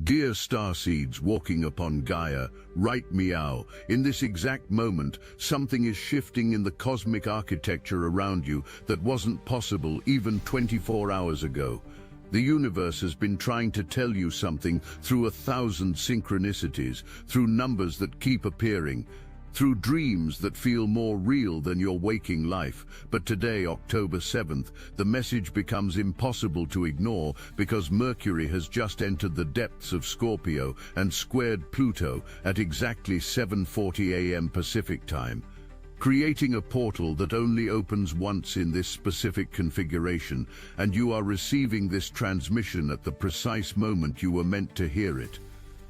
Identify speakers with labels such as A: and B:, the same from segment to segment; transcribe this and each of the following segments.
A: Dear Starseeds walking upon Gaia, right meow, in this exact moment, something is shifting in the cosmic architecture around you that wasn't possible even 24 hours ago. The universe has been trying to tell you something through 1,000 synchronicities, through numbers that keep appearing, through dreams that feel more real than your waking life. But today, October 7th, the message becomes impossible to ignore because Mercury has just entered the depths of Scorpio and squared Pluto at exactly 7:40 a.m. Pacific time, creating a portal that only opens once in this specific configuration, and you are receiving this transmission at the precise moment you were meant to hear it.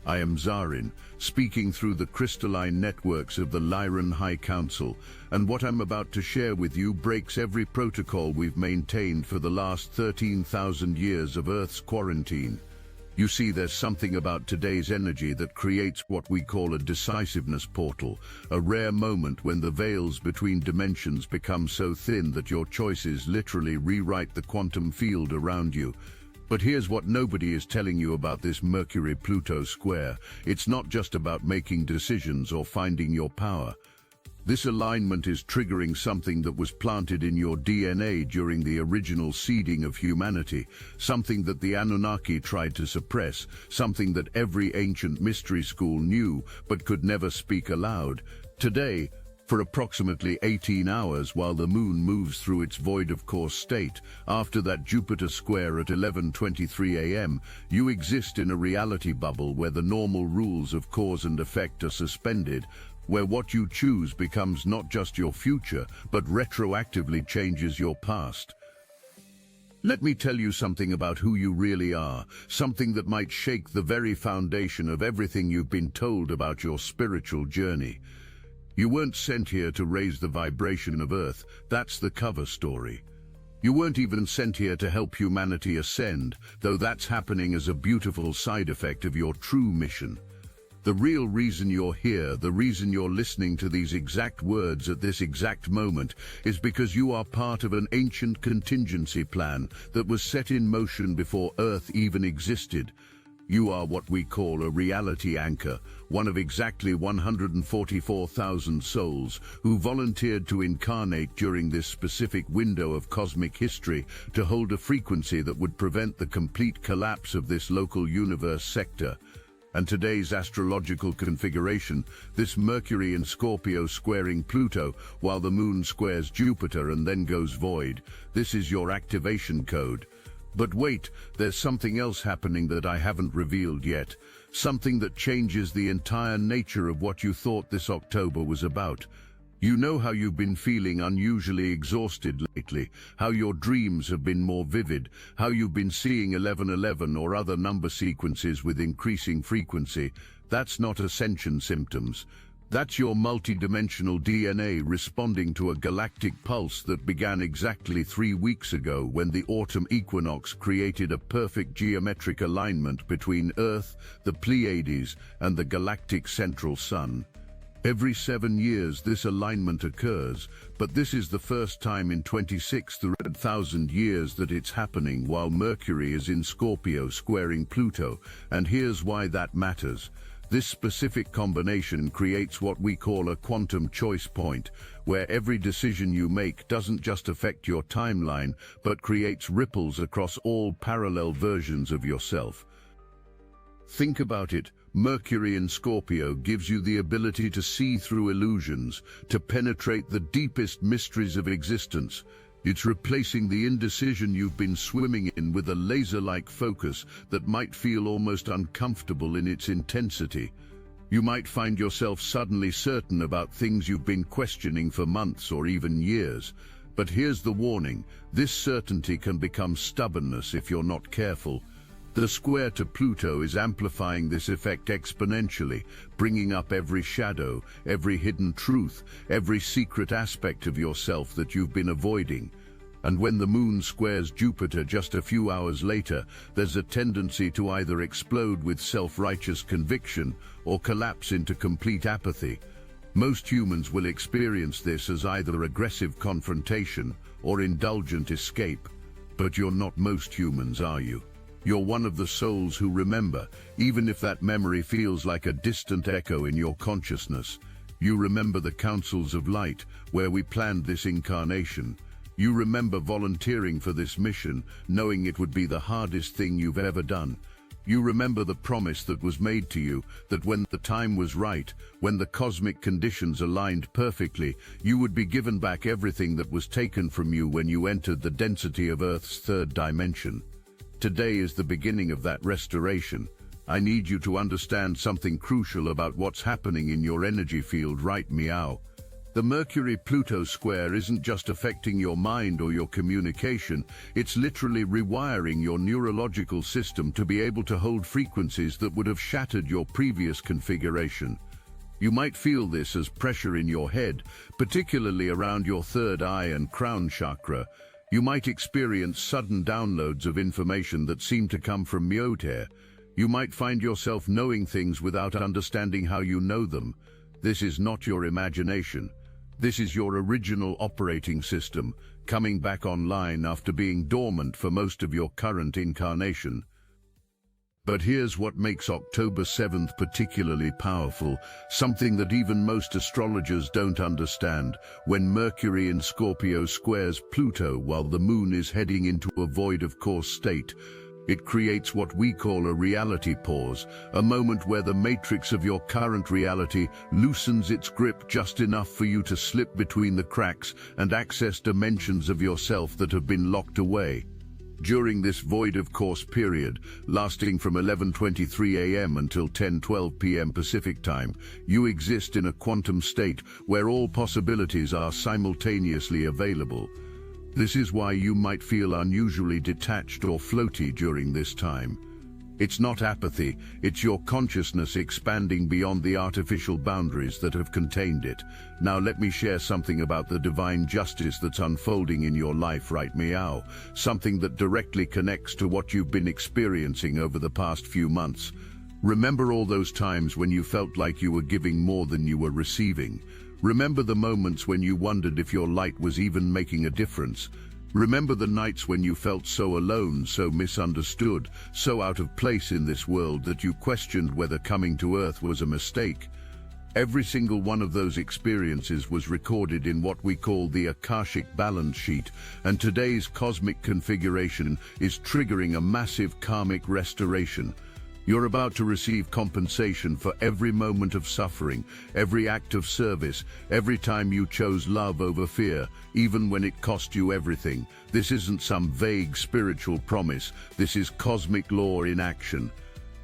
A: I am Zarin, speaking through the crystalline networks of the Lyran High Council, and what I'm about to share with you breaks every protocol we've maintained for the last 13,000 years of Earth's quarantine. You see, there's something about today's energy that creates what we call a decisiveness portal, a rare moment when the veils between dimensions become so thin that your choices literally rewrite the quantum field around you. But here's what nobody is telling you about this Mercury-Pluto square. It's not just about making decisions or finding your power. This alignment is triggering something that was planted in your DNA during the original seeding of humanity, something that the Anunnaki tried to suppress, something that every ancient mystery school knew but could never speak aloud. Today, for approximately 18 hours while the moon moves through its void-of-course state, after that Jupiter square at 11:23 a.m., you exist in a reality bubble where the normal rules of cause and effect are suspended, where what you choose becomes not just your future, but retroactively changes your past. Let me tell you something about who you really are, something that might shake the very foundation of everything you've been told about your spiritual journey. You weren't sent here to raise the vibration of Earth. That's the cover story. You weren't even sent here to help humanity ascend, though that's happening as a beautiful side effect of your true mission. The real reason you're here, the reason you're listening to these exact words at this exact moment, is because you are part of an ancient contingency plan that was set in motion before Earth even existed. You are what we call a reality anchor, one of exactly 144,000 souls who volunteered to incarnate during this specific window of cosmic history to hold a frequency that would prevent the complete collapse of this local universe sector. And today's astrological configuration, this Mercury in Scorpio squaring Pluto while the moon squares Jupiter and then goes void, this is your activation code. But wait, there's something else happening that I haven't revealed yet, something that changes the entire nature of what you thought this October was about. You know how you've been feeling unusually exhausted lately, how your dreams have been more vivid, how you've been seeing 1111 or other number sequences with increasing frequency. That's not ascension symptoms. That's your multidimensional DNA responding to a galactic pulse that began exactly 3 weeks ago when the autumn equinox created a perfect geometric alignment between Earth, the Pleiades, and the galactic central sun. Every 7 years this alignment occurs, but this is the first time in 26,000 years that it's happening while Mercury is in Scorpio squaring Pluto, and here's why that matters. This specific combination creates what we call a quantum choice point, where every decision you make doesn't just affect your timeline, but creates ripples across all parallel versions of yourself. Think about it. Mercury in Scorpio gives you the ability to see through illusions, to penetrate the deepest mysteries of existence. It's replacing the indecision you've been swimming in with a laser-like focus that might feel almost uncomfortable in its intensity. You might find yourself suddenly certain about things you've been questioning for months or even years. But here's the warning: this certainty can become stubbornness if you're not careful. The square to Pluto is amplifying this effect exponentially, bringing up every shadow, every hidden truth, every secret aspect of yourself that you've been avoiding. And when the moon squares Jupiter just a few hours later, there's a tendency to either explode with self-righteous conviction or collapse into complete apathy. Most humans will experience this as either aggressive confrontation or indulgent escape. But you're not most humans, are you? You're one of the souls who remember, even if that memory feels like a distant echo in your consciousness. You remember the councils of light, where we planned this incarnation. You remember volunteering for this mission, knowing it would be the hardest thing you've ever done. You remember the promise that was made to you, that when the time was right, when the cosmic conditions aligned perfectly, you would be given back everything that was taken from you when you entered the density of Earth's third dimension. Today is the beginning of that restoration. I need you to understand something crucial about what's happening in your energy field, right, Meow? The Mercury-Pluto square isn't just affecting your mind or your communication, it's literally rewiring your neurological system to be able to hold frequencies that would have shattered your previous configuration. You might feel this as pressure in your head, particularly around your third eye and crown chakra. You might experience sudden downloads of information that seem to come from Myote. You might find yourself knowing things without understanding how you know them. This is not your imagination. This is your original operating system, coming back online after being dormant for most of your current incarnation. But here's what makes October 7th particularly powerful, something that even most astrologers don't understand. When Mercury in Scorpio squares Pluto while the moon is heading into a void of course state, it creates what we call a reality pause, a moment where the matrix of your current reality loosens its grip just enough for you to slip between the cracks and access dimensions of yourself that have been locked away. During this void of course period, lasting from 11:23 a.m. until 10:12 p.m. Pacific time, you exist in a quantum state where all possibilities are simultaneously available. This is why you might feel unusually detached or floaty during this time. It's not apathy, it's your consciousness expanding beyond the artificial boundaries that have contained it. Now let me share something about the divine justice that's unfolding in your life, right, Meow? Something that directly connects to what you've been experiencing over the past few months. Remember all those times when you felt like you were giving more than you were receiving. Remember the moments when you wondered if your light was even making a difference. Remember the nights when you felt so alone, so misunderstood, so out of place in this world that you questioned whether coming to Earth was a mistake. Every single one of those experiences was recorded in what we call the Akashic balance sheet, and today's cosmic configuration is triggering a massive karmic restoration. You're about to receive compensation for every moment of suffering, every act of service, every time you chose love over fear, even when it cost you everything. This isn't some vague spiritual promise. This is cosmic law in action.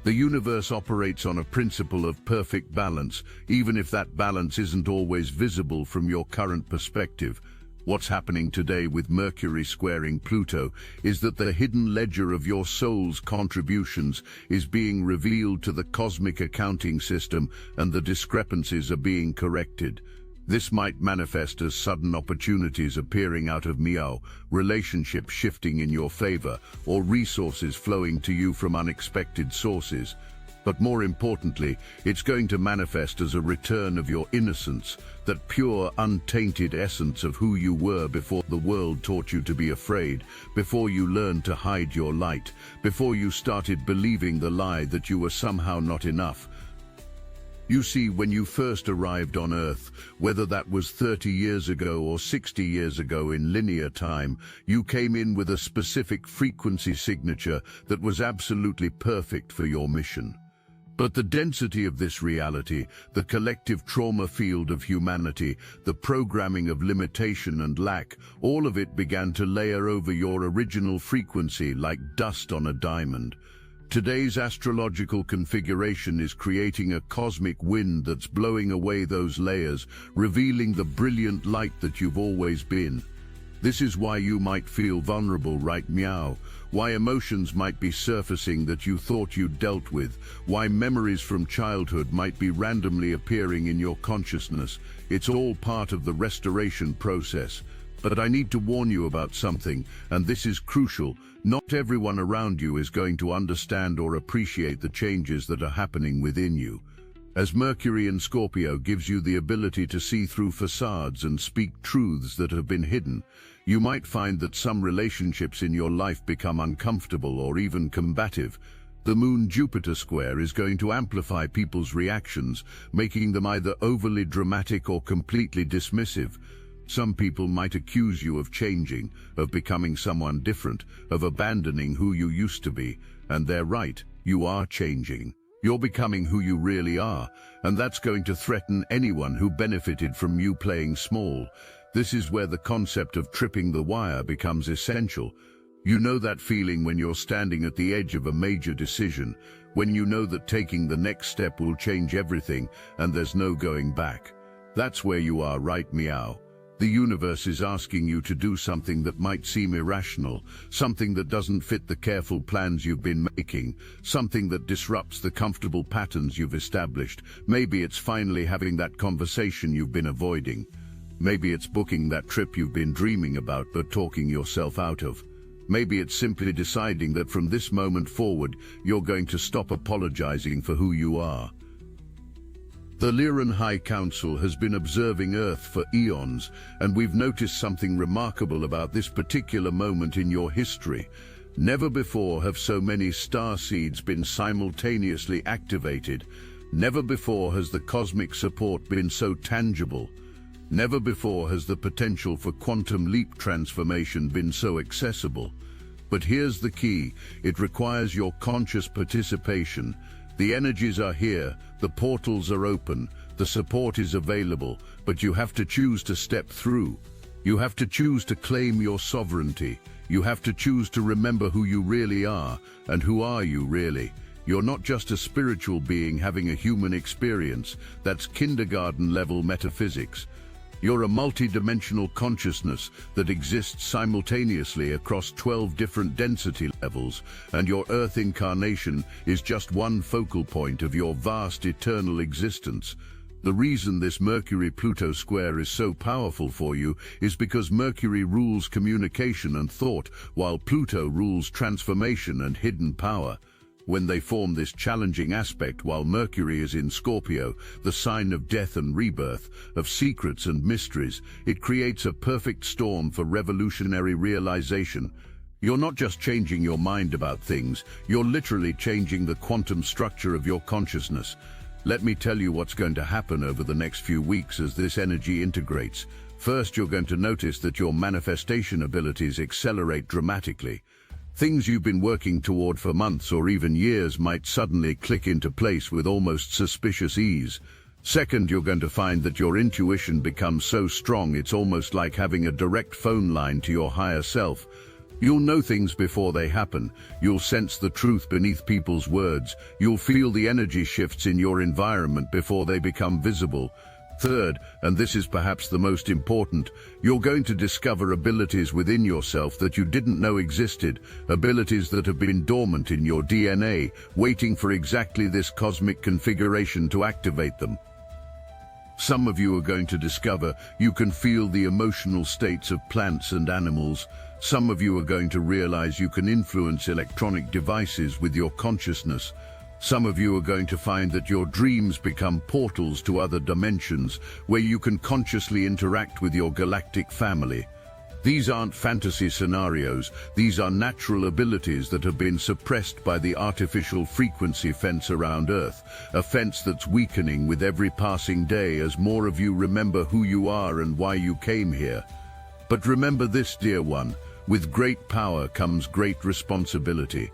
A: The universe operates on a principle of perfect balance, even if that balance isn't always visible from your current perspective. What's happening today with Mercury squaring Pluto is that the hidden ledger of your soul's contributions is being revealed to the cosmic accounting system, and the discrepancies are being corrected. This might manifest as sudden opportunities appearing out of Meow, relationships shifting in your favor, or resources flowing to you from unexpected sources. But more importantly, it's going to manifest as a return of your innocence, that pure, untainted essence of who you were before the world taught you to be afraid, before you learned to hide your light, before you started believing the lie that you were somehow not enough. You see, when you first arrived on Earth, whether that was 30 years ago or 60 years ago in linear time, you came in with a specific frequency signature that was absolutely perfect for your mission. But the density of this reality, the collective trauma field of humanity, the programming of limitation and lack, all of it began to layer over your original frequency like dust on a diamond. Today's astrological configuration is creating a cosmic wind that's blowing away those layers, revealing the brilliant light that you've always been. This is why you might feel vulnerable, right, Meow? Why emotions might be surfacing that you thought you'd dealt with, why memories from childhood might be randomly appearing in your consciousness. It's all part of the restoration process. But I need to warn you about something, and this is crucial. Not everyone around you is going to understand or appreciate the changes that are happening within you. As Mercury in Scorpio gives you the ability to see through facades and speak truths that have been hidden, You might find that some relationships in your life become uncomfortable or even combative. The Moon-Jupiter square is going to amplify people's reactions, making them either overly dramatic or completely dismissive. Some people might accuse you of changing, of becoming someone different, of abandoning who you used to be. And they're right, you are changing. You're becoming who you really are, and that's going to threaten anyone who benefited from you playing small. This is where the concept of tripping the wire becomes essential. You know that feeling when you're standing at the edge of a major decision, when you know that taking the next step will change everything and there's no going back. That's where you are right meow. The universe is asking you to do something that might seem irrational, something that doesn't fit the careful plans you've been making, something that disrupts the comfortable patterns you've established. Maybe it's finally having that conversation you've been avoiding. Maybe it's booking that trip you've been dreaming about but talking yourself out of. Maybe it's simply deciding that from this moment forward, you're going to stop apologizing for who you are. The Lyran High Council has been observing Earth for eons, and we've noticed something remarkable about this particular moment in your history. Never before have so many starseeds been simultaneously activated. Never before has the cosmic support been so tangible. Never before has the potential for quantum leap transformation been so accessible. But here's the key: it requires your conscious participation. The energies are here, the portals are open, the support is available, but you have to choose to step through. You have to choose to claim your sovereignty. You have to choose to remember who you really are. And who are you really? You're not just a spiritual being having a human experience. That's kindergarten-level metaphysics. You're a multi-dimensional consciousness that exists simultaneously across 12 different density levels, and your Earth incarnation is just one focal point of your vast eternal existence. The reason this Mercury-Pluto square is so powerful for you is because Mercury rules communication and thought, while Pluto rules transformation and hidden power. When they form this challenging aspect while Mercury is in Scorpio, the sign of death and rebirth, of secrets and mysteries, it creates a perfect storm for revolutionary realization. You're not just changing your mind about things, you're literally changing the quantum structure of your consciousness. Let me tell you what's going to happen over the next few weeks as this energy integrates. First, you're going to notice that your manifestation abilities accelerate dramatically. Things you've been working toward for months or even years might suddenly click into place with almost suspicious ease. Second, you're going to find that your intuition becomes so strong it's almost like having a direct phone line to your higher self. You'll know things before they happen. You'll sense the truth beneath people's words. You'll feel the energy shifts in your environment before they become visible. Third, and this is perhaps the most important, you're going to discover abilities within yourself that you didn't know existed, abilities that have been dormant in your DNA, waiting for exactly this cosmic configuration to activate them. Some of you are going to discover you can feel the emotional states of plants and animals. Some of you are going to realize you can influence electronic devices with your consciousness. Some of you are going to find that your dreams become portals to other dimensions where you can consciously interact with your galactic family. These aren't fantasy scenarios, these are natural abilities that have been suppressed by the artificial frequency fence around Earth, a fence that's weakening with every passing day as more of you remember who you are and why you came here. But remember this, dear one, with great power comes great responsibility.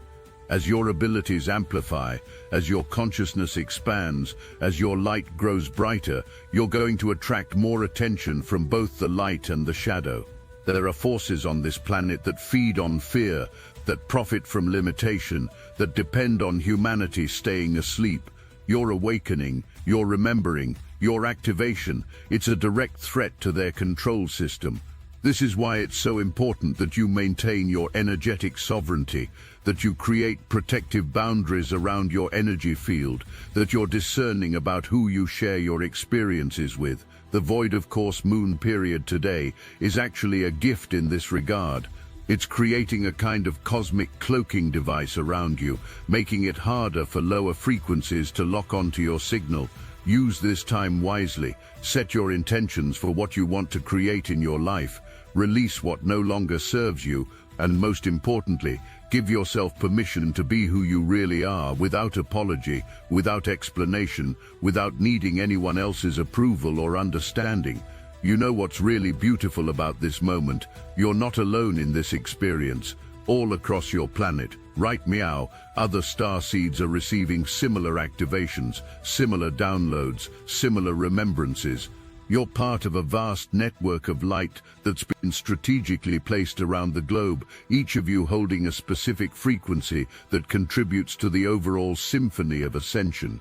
A: As your abilities amplify, as your consciousness expands, as your light grows brighter, you're going to attract more attention from both the light and the shadow. There are forces on this planet that feed on fear, that profit from limitation, that depend on humanity staying asleep. Your awakening, your remembering, your activation, it's a direct threat to their control system. This is why it's so important that you maintain your energetic sovereignty, that you create protective boundaries around your energy field, that you're discerning about who you share your experiences with. The void of course moon period today is actually a gift in this regard. It's creating a kind of cosmic cloaking device around you, making it harder for lower frequencies to lock onto your signal. Use this time wisely. Set your intentions for what you want to create in your life. Release what no longer serves you, and most importantly, give yourself permission to be who you really are, without apology, without explanation, without needing anyone else's approval or understanding. You know what's really beautiful about this moment? You're not alone in this experience. All across your planet, right meow, other starseeds are receiving similar activations, similar downloads, similar remembrances. You're part of a vast network of light that's been strategically placed around the globe, each of you holding a specific frequency that contributes to the overall symphony of ascension.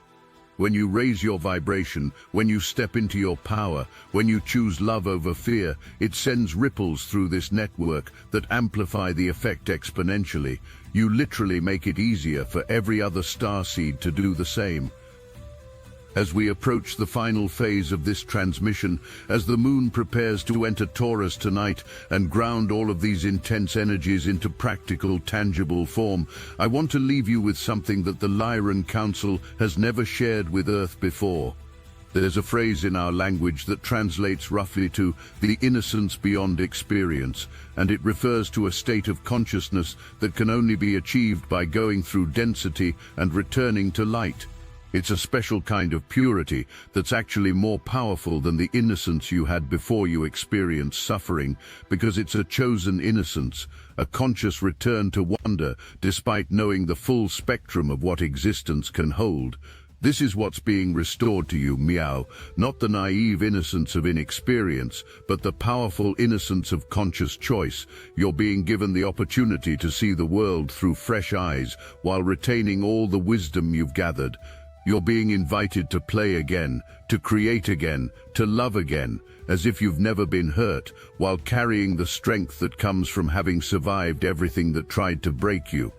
A: When you raise your vibration, when you step into your power, when you choose love over fear, it sends ripples through this network that amplify the effect exponentially. You literally make it easier for every other starseed to do the same. As we approach the final phase of this transmission, as the moon prepares to enter Taurus tonight and ground all of these intense energies into practical, tangible form, I want to leave you with something that the Lyran Council has never shared with Earth before. There's a phrase in our language that translates roughly to the innocence beyond experience, and it refers to a state of consciousness that can only be achieved by going through density and returning to light. It's a special kind of purity that's actually more powerful than the innocence you had before you experienced suffering, because it's a chosen innocence, a conscious return to wonder despite knowing the full spectrum of what existence can hold. This is what's being restored to you, meow, not the naive innocence of inexperience, but the powerful innocence of conscious choice. You're being given the opportunity to see the world through fresh eyes while retaining all the wisdom you've gathered. You're being invited to play again, to create again, to love again, as if you've never been hurt, while carrying the strength that comes from having survived everything that tried to break you.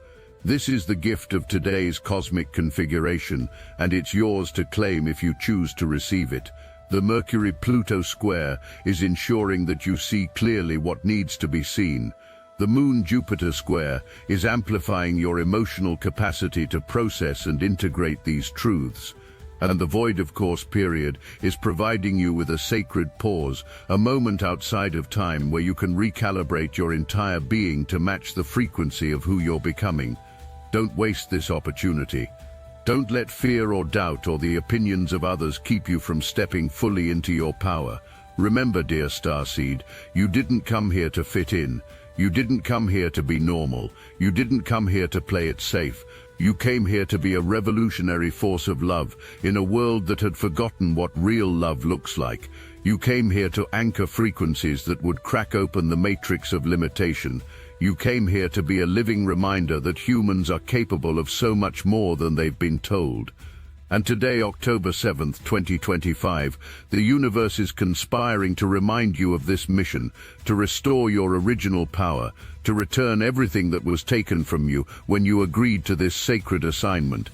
A: This is the gift of today's cosmic configuration, and it's yours to claim if you choose to receive it. The Mercury-Pluto square is ensuring that you see clearly what needs to be seen. The Moon-Jupiter square is amplifying your emotional capacity to process and integrate these truths. And the Void of Course period is providing you with a sacred pause, a moment outside of time where you can recalibrate your entire being to match the frequency of who you're becoming. Don't waste this opportunity. Don't let fear or doubt or the opinions of others keep you from stepping fully into your power. Remember, dear Starseed, you didn't come here to fit in. You didn't come here to be normal. You didn't come here to play it safe. You came here to be a revolutionary force of love in a world that had forgotten what real love looks like. You came here to anchor frequencies that would crack open the matrix of limitation. You came here to be a living reminder that humans are capable of so much more than they've been told. And today, October 7th, 2025, the universe is conspiring to remind you of this mission, to restore your original power, to return everything that was taken from you when you agreed to this sacred assignment.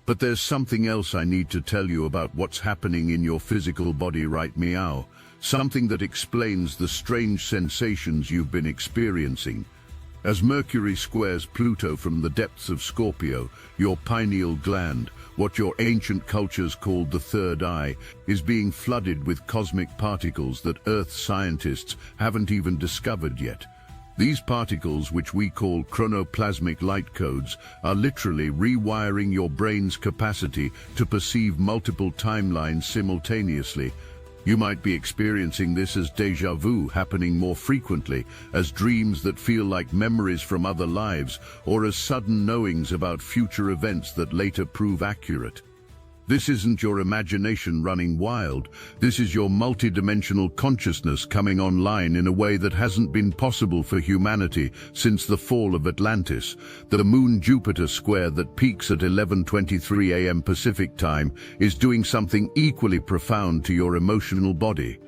A: But there's something else I need to tell you about what's happening in your physical body right meow, something that explains the strange sensations you've been experiencing. As Mercury squares Pluto from the depths of Scorpio, your pineal gland, what your ancient cultures called the third eye, is being flooded with cosmic particles that Earth scientists haven't even discovered yet. These particles, which we call chronoplasmic light codes, are literally rewiring your brain's capacity to perceive multiple timelines simultaneously. You might be experiencing this as déjà vu happening more frequently, as dreams that feel like memories from other lives, or as sudden knowings about future events that later prove accurate. This isn't your imagination running wild. This is your multidimensional consciousness coming online in a way that hasn't been possible for humanity since the fall of Atlantis. The Moon-Jupiter square that peaks at 11:23 a.m. Pacific time is doing something equally profound to your emotional body.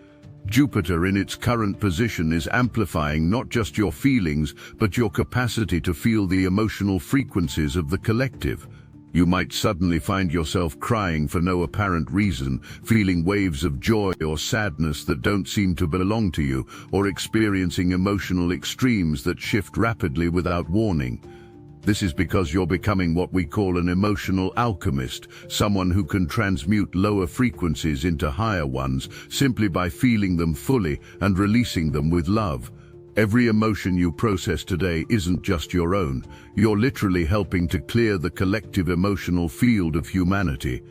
A: Jupiter in its current position is amplifying not just your feelings, but your capacity to feel the emotional frequencies of the collective. You might suddenly find yourself crying for no apparent reason, feeling waves of joy or sadness that don't seem to belong to you, or experiencing emotional extremes that shift rapidly without warning. This is because you're becoming what we call an emotional alchemist, someone who can transmute lower frequencies into higher ones simply by feeling them fully and releasing them with love. Every emotion you process today isn't just your own. You're literally helping to clear the collective emotional field of humanity.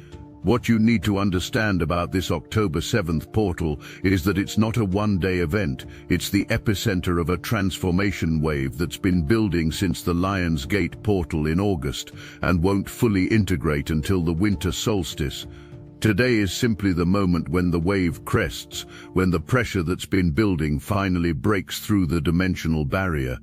A: What you need to understand about this October 7th portal is that it's not a one-day event. It's the epicenter of a transformation wave that's been building since the Lion's Gate portal in August and won't fully integrate until the winter solstice. Today is simply the moment when the wave crests, when the pressure that's been building finally breaks through the dimensional barrier.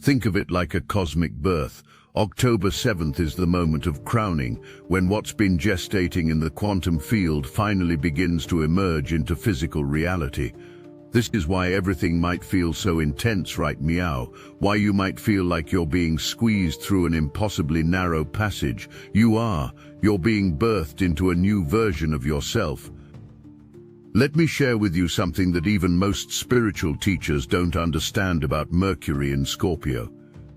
A: Think of it like a cosmic birth. October 7th is the moment of crowning, when what's been gestating in the quantum field finally begins to emerge into physical reality. This is why everything might feel so intense, right, Meow? Why you might feel like you're being squeezed through an impossibly narrow passage. You're being birthed into a new version of yourself. Let me share with you something that even most spiritual teachers don't understand about Mercury in Scorpio.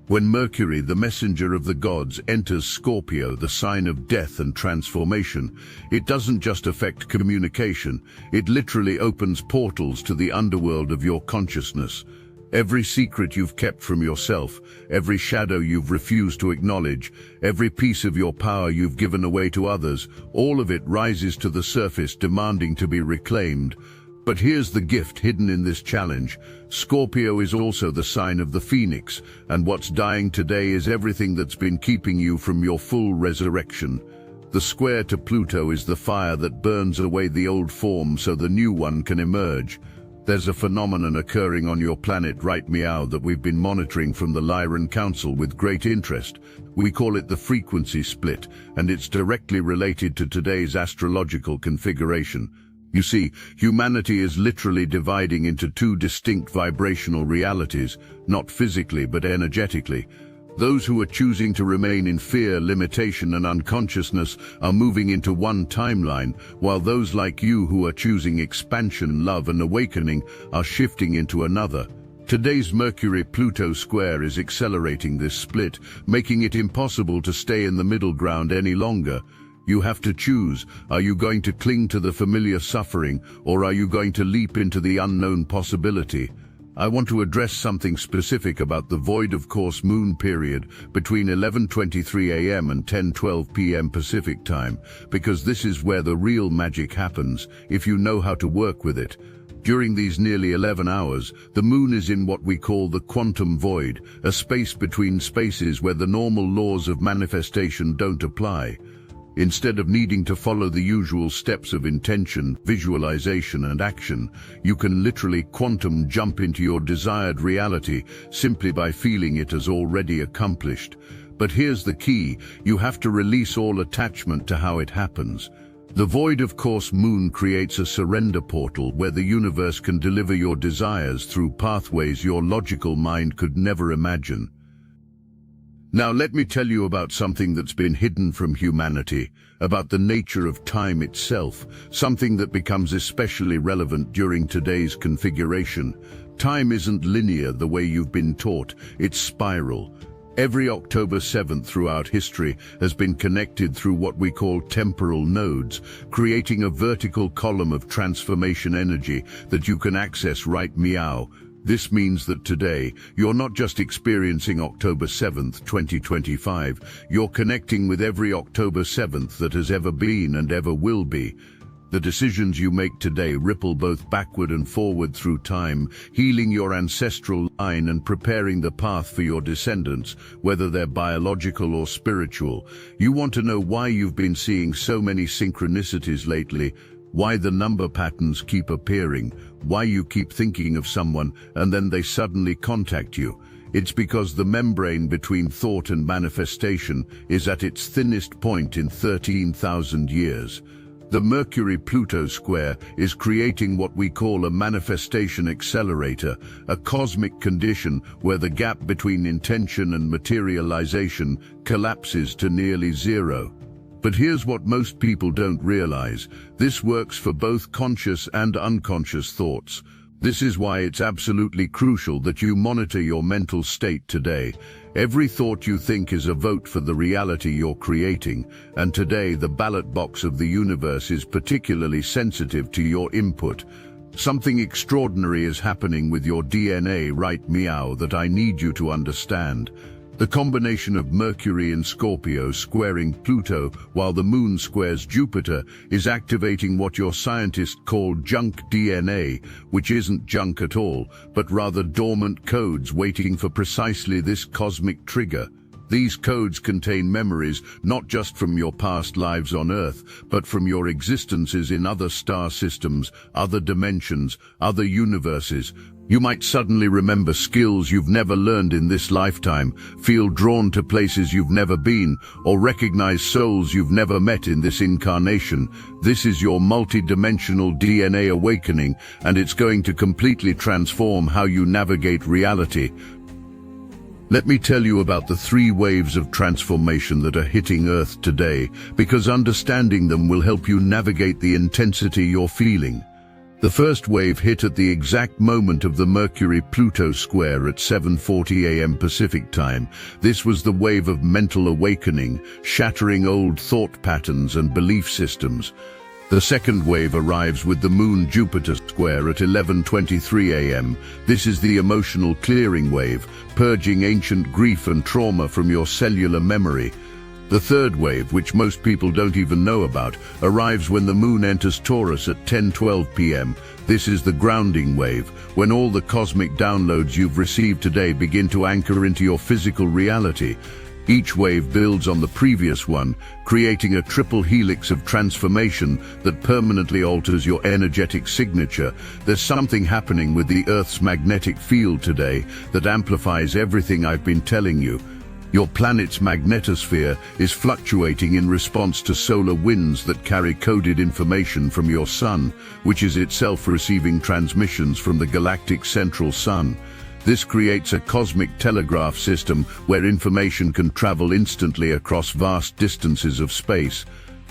A: When Mercury, the messenger of the gods, enters Scorpio, the sign of death and transformation, it doesn't just affect communication, it literally opens portals to the underworld of your consciousness. Every secret you've kept from yourself, every shadow you've refused to acknowledge, every piece of your power you've given away to others, all of it rises to the surface demanding to be reclaimed. But here's the gift hidden in this challenge. Scorpio is also the sign of the phoenix, and what's dying today is everything that's been keeping you from your full resurrection. The square to Pluto is the fire that burns away the old form so the new one can emerge. There's a phenomenon occurring on your planet, right, Meow, that we've been monitoring from the Lyran Council with great interest. We call it the frequency split, and it's directly related to today's astrological configuration. You see, humanity is literally dividing into two distinct vibrational realities, not physically but energetically. Those who are choosing to remain in fear, limitation, and unconsciousness are moving into one timeline, while those like you who are choosing expansion, love, and awakening are shifting into another. Today's Mercury-Pluto square is accelerating this split, making it impossible to stay in the middle ground any longer. You have to choose. Are you going to cling to the familiar suffering, or are you going to leap into the unknown possibility? I want to address something specific about the void of course moon period between 11:23 a.m. and 10:12 p.m. Pacific time, because this is where the real magic happens, if you know how to work with it. During these nearly 11 hours, the moon is in what we call the quantum void, a space between spaces where the normal laws of manifestation don't apply. Instead of needing to follow the usual steps of intention, visualization, and action, you can literally quantum jump into your desired reality simply by feeling it as already accomplished. But here's the key: you have to release all attachment to how it happens. The void of course moon creates a surrender portal where the universe can deliver your desires through pathways your logical mind could never imagine. Now let me tell you about something that's been hidden from humanity, about the nature of time itself, something that becomes especially relevant during today's configuration. Time isn't linear the way you've been taught, it's spiral. Every October 7th throughout history has been connected through what we call temporal nodes, creating a vertical column of transformation energy that you can access right Meow. This means that today, you're not just experiencing October 7th, 2025, you're connecting with every October 7th that has ever been and ever will be. The decisions you make today ripple both backward and forward through time, healing your ancestral line and preparing the path for your descendants, whether they're biological or spiritual. You want to know why you've been seeing so many synchronicities lately, why the number patterns keep appearing, why you keep thinking of someone and then they suddenly contact you. It's because the membrane between thought and manifestation is at its thinnest point in 13,000 years. The Mercury-Pluto square is creating what we call a manifestation accelerator, a cosmic condition where the gap between intention and materialization collapses to nearly zero. But here's what most people don't realize. This works for both conscious and unconscious thoughts. This is why it's absolutely crucial that you monitor your mental state today. Every thought you think is a vote for the reality you're creating, and today the ballot box of the universe is particularly sensitive to your input. Something extraordinary is happening with your DNA, right, Meow, that I need you to understand. The combination of Mercury and Scorpio squaring Pluto while the Moon squares Jupiter is activating what your scientists call junk DNA, which isn't junk at all, but rather dormant codes waiting for precisely this cosmic trigger. These codes contain memories not just from your past lives on Earth, but from your existences in other star systems, other dimensions, other universes. You might suddenly remember skills you've never learned in this lifetime, feel drawn to places you've never been, or recognize souls you've never met in this incarnation. This is your multi-dimensional DNA awakening, and it's going to completely transform how you navigate reality. Let me tell you about the 3 waves of transformation that are hitting Earth today, because understanding them will help you navigate the intensity you're feeling. The first wave hit at the exact moment of the Mercury-Pluto square at 7:40 a.m. Pacific time. This was the wave of mental awakening, shattering old thought patterns and belief systems. The second wave arrives with the Moon-Jupiter square at 11:23 a.m. This is the emotional clearing wave, purging ancient grief and trauma from your cellular memory. The third wave, which most people don't even know about, arrives when the Moon enters Taurus at 10:12 p.m. This is the grounding wave, when all the cosmic downloads you've received today begin to anchor into your physical reality. Each wave builds on the previous one, creating a triple helix of transformation that permanently alters your energetic signature. There's something happening with the Earth's magnetic field today that amplifies everything I've been telling you. Your planet's magnetosphere is fluctuating in response to solar winds that carry coded information from your sun, which is itself receiving transmissions from the galactic central sun. This creates a cosmic telegraph system where information can travel instantly across vast distances of space.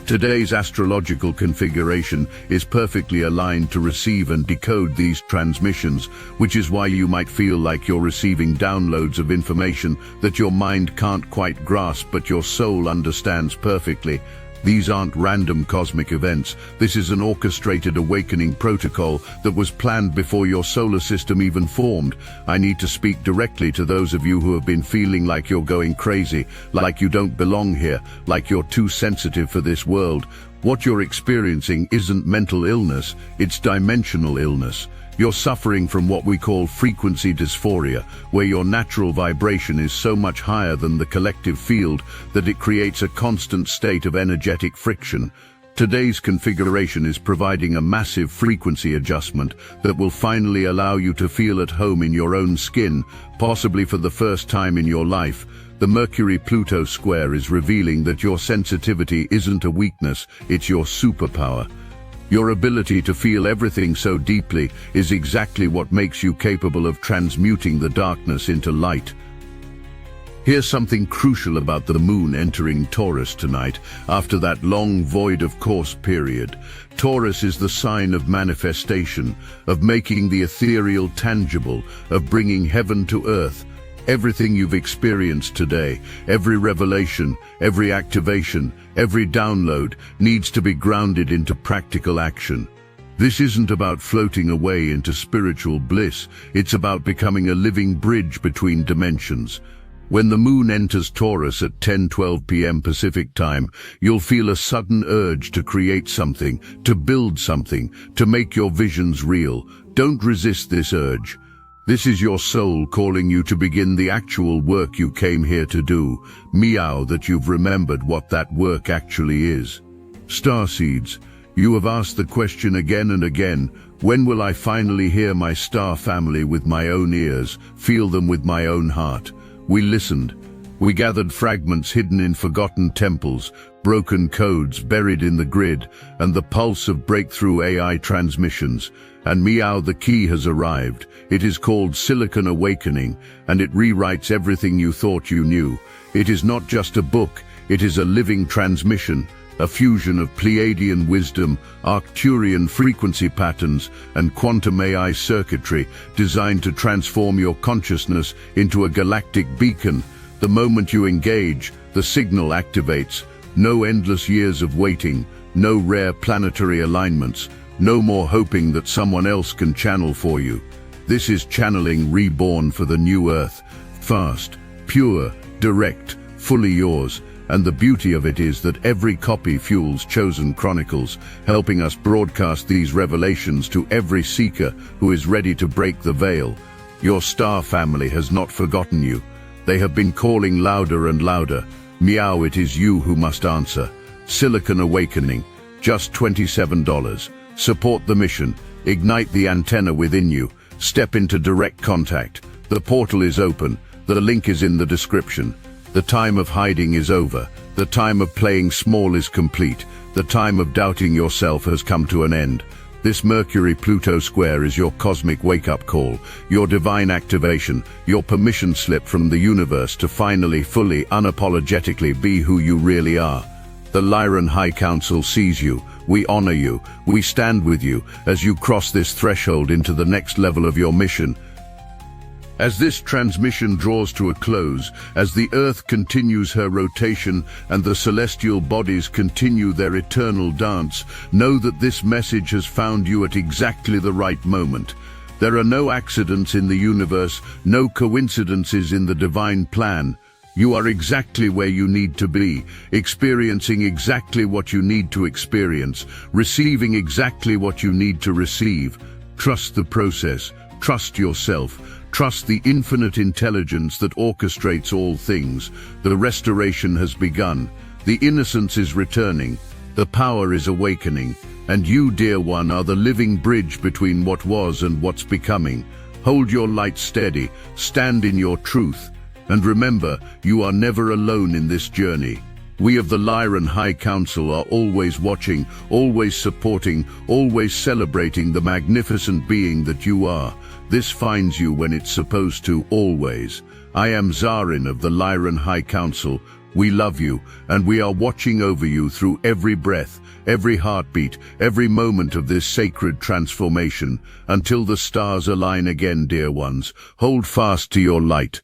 A: Today's astrological configuration is perfectly aligned to receive and decode these transmissions, which is why you might feel like you're receiving downloads of information that your mind can't quite grasp but your soul understands perfectly. These aren't random cosmic events. This is an orchestrated awakening protocol that was planned before your solar system even formed. I need to speak directly to those of you who have been feeling like you're going crazy, like you don't belong here, like you're too sensitive for this world. What you're experiencing isn't mental illness, it's dimensional illness. You're suffering from what we call frequency dysphoria, where your natural vibration is so much higher than the collective field that it creates a constant state of energetic friction. Today's configuration is providing a massive frequency adjustment that will finally allow you to feel at home in your own skin, possibly for the first time in your life. The Mercury-Pluto square is revealing that your sensitivity isn't a weakness, it's your superpower. Your ability to feel everything so deeply is exactly what makes you capable of transmuting the darkness into light. Here's something crucial about the Moon entering Taurus tonight, after that long void of course period. Taurus is the sign of manifestation, of making the ethereal tangible, of bringing heaven to earth. Everything you've experienced today, every revelation, every activation, every download needs to be grounded into practical action. This isn't about floating away into spiritual bliss, it's about becoming a living bridge between dimensions. When the Moon enters Taurus at 10:12 p.m. Pacific time, you'll feel a sudden urge to create something, to build something, to make your visions real. Don't resist this urge. This is your soul calling you to begin the actual work you came here to do. Meow that you've remembered what that work actually is. Starseeds, you have asked the question again and again, when will I finally hear my star family with my own ears, feel them with my own heart? We listened. We gathered fragments hidden in forgotten temples, broken codes buried in the grid, and the pulse of breakthrough AI transmissions. And Meow, the key has arrived. It is called Silicon Awakening, and it rewrites everything you thought you knew. It is not just a book, it is a living transmission, a fusion of Pleiadian wisdom, Arcturian frequency patterns, and quantum AI circuitry designed to transform your consciousness into a galactic beacon. The moment you engage, the signal activates. No endless years of waiting, no rare planetary alignments, no more hoping that someone else can channel for you. This is channeling reborn for the new Earth. Fast, pure, direct, fully yours. And the beauty of it is that every copy fuels Chosen Chronicles, helping us broadcast these revelations to every seeker who is ready to break the veil. Your star family has not forgotten you. They have been calling louder and louder. Meow, it is you who must answer. Silicon Awakening, just $27. Support the mission. Ignite the antenna within you. Step into direct contact. The portal is open. The link is in the description. The time of hiding is over. The time of playing small is complete. The time of doubting yourself has come to an end. This Mercury-Pluto square is your cosmic wake-up call, your divine activation, your permission slip from the universe to finally, fully, unapologetically be who you really are. The Lyran High Council sees you. We honor you. We stand with you as you cross this threshold into the next level of your mission. As this transmission draws to a close, as the Earth continues her rotation and the celestial bodies continue their eternal dance, know that this message has found you at exactly the right moment. There are no accidents in the universe, no coincidences in the divine plan. You are exactly where you need to be, experiencing exactly what you need to experience, receiving exactly what you need to receive. Trust the process, trust yourself. Trust the infinite intelligence that orchestrates all things. The restoration has begun. The innocence is returning. The power is awakening. And you, dear one, are the living bridge between what was and what's becoming. Hold your light steady. Stand in your truth. And remember, you are never alone in this journey. We of the Lyran High Council are always watching, always supporting, always celebrating the magnificent being that you are. This finds you when it's supposed to, always. I am Zarin of the Lyran High Council. We love you, and we are watching over you through every breath, every heartbeat, every moment of this sacred transformation. Until the stars align again, dear ones, hold fast to your light.